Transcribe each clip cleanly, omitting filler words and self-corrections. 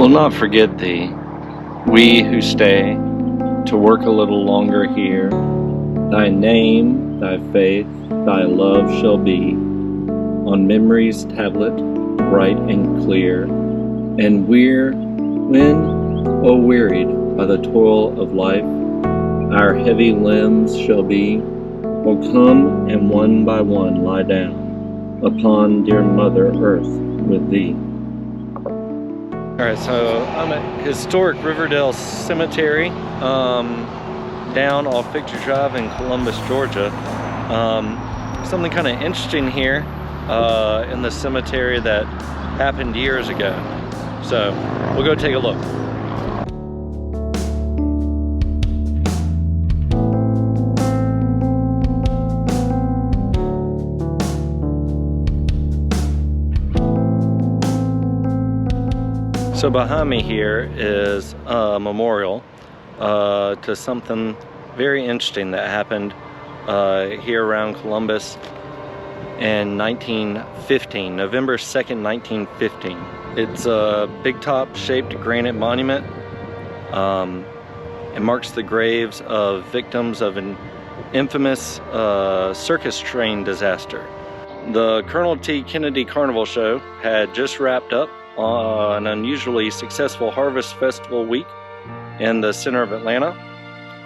will not forget thee, we who stay to work a little longer here. Thy name, thy faith, thy love shall be on memory's tablet, bright and clear. And when, oh wearied by the toil of life, our heavy limbs shall be, will come and one by one lie down upon dear Mother Earth with thee. Alright, so I'm at Historic Riverdale Cemetery, down off Victory Drive in Columbus, Georgia. Something kind of interesting here in the cemetery that happened years ago. So we'll go take a look. So behind me here is a memorial to something very interesting that happened here around Columbus in 1915, November 2nd, 1915. It's a big top shaped granite monument. It marks the graves of victims of an infamous circus train disaster. The Colonel T. Kennedy Carnival Show had just wrapped up on an unusually successful Harvest Festival week in the center of Atlanta.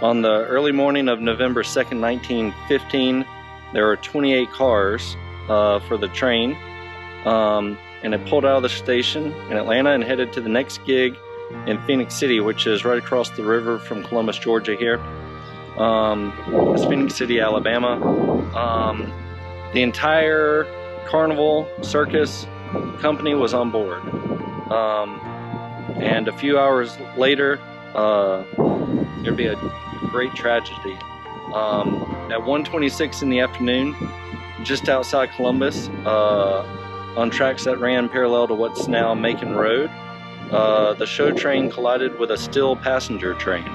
On the early morning of November 2nd, 1915, there were 28 cars for the train, and it pulled out of the station in Atlanta and headed to the next gig in Phoenix City, which is right across the river from Columbus, Georgia here. It's Phoenix City, Alabama. The entire carnival circus company was on board, and a few hours later there'd be a great tragedy. At 1:26 in the afternoon, just outside Columbus, on tracks that ran parallel to what's now Macon Road, the show train collided with a still passenger train.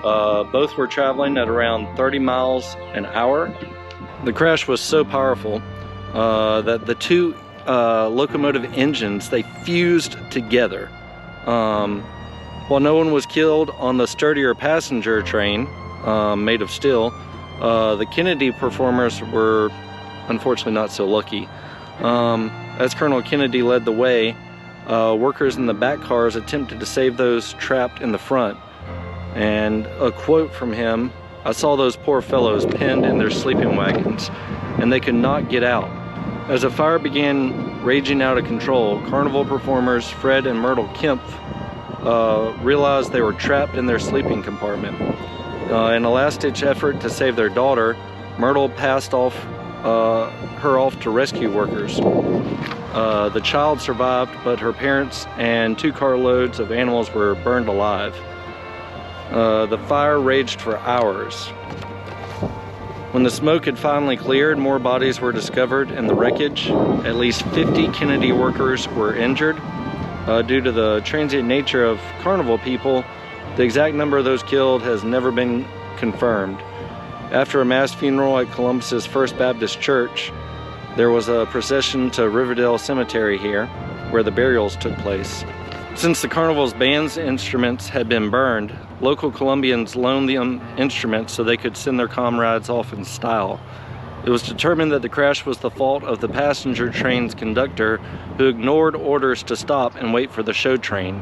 Both were traveling at around 30 miles an hour. The crash was so powerful that the two locomotive engines, they fused together. While no one was killed on the sturdier passenger train made of steel, the Kennedy performers were unfortunately not so lucky. As Colonel Kennedy led the way, workers in the back cars attempted to save those trapped in the front. And a quote from him, "I saw those poor fellows pinned in their sleeping wagons, and they could not get out." As the fire began raging out of control, carnival performers Fred and Myrtle Kempf realized they were trapped in their sleeping compartment. In a last-ditch effort to save their daughter, Myrtle passed her off to rescue workers. The child survived, but her parents and 2 carloads of animals were burned alive. The fire raged for hours. When the smoke had finally cleared, more bodies were discovered in the wreckage. At least 50 Kennedy workers were injured. Due to the transient nature of carnival people, the exact number of those killed has never been confirmed. After a mass funeral at Columbus's First Baptist Church, there was a procession to Riverdale Cemetery here, where the burials took place. Since the carnival's band's instruments had been burned, local Columbians loaned them instruments so they could send their comrades off in style. It was determined that the crash was the fault of the passenger train's conductor, who ignored orders to stop and wait for the show train.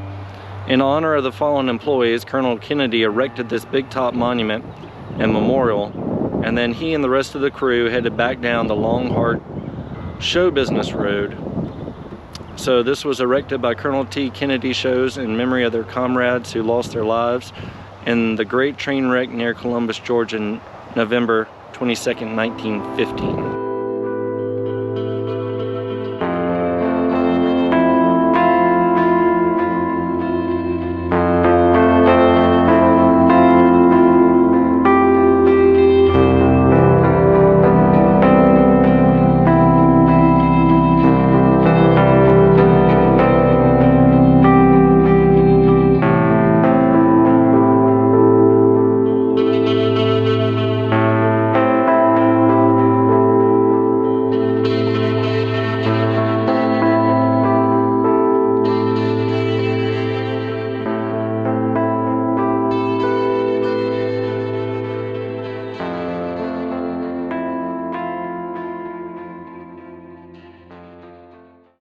In honor of the fallen employees, Colonel Kennedy erected this big top monument and memorial, and then he and the rest of the crew headed back down the long, hard show business road. So this was erected by Colonel T. Kennedy shows in memory of their comrades who lost their lives in the great train wreck near Columbus, Georgia, November 22nd, 1915.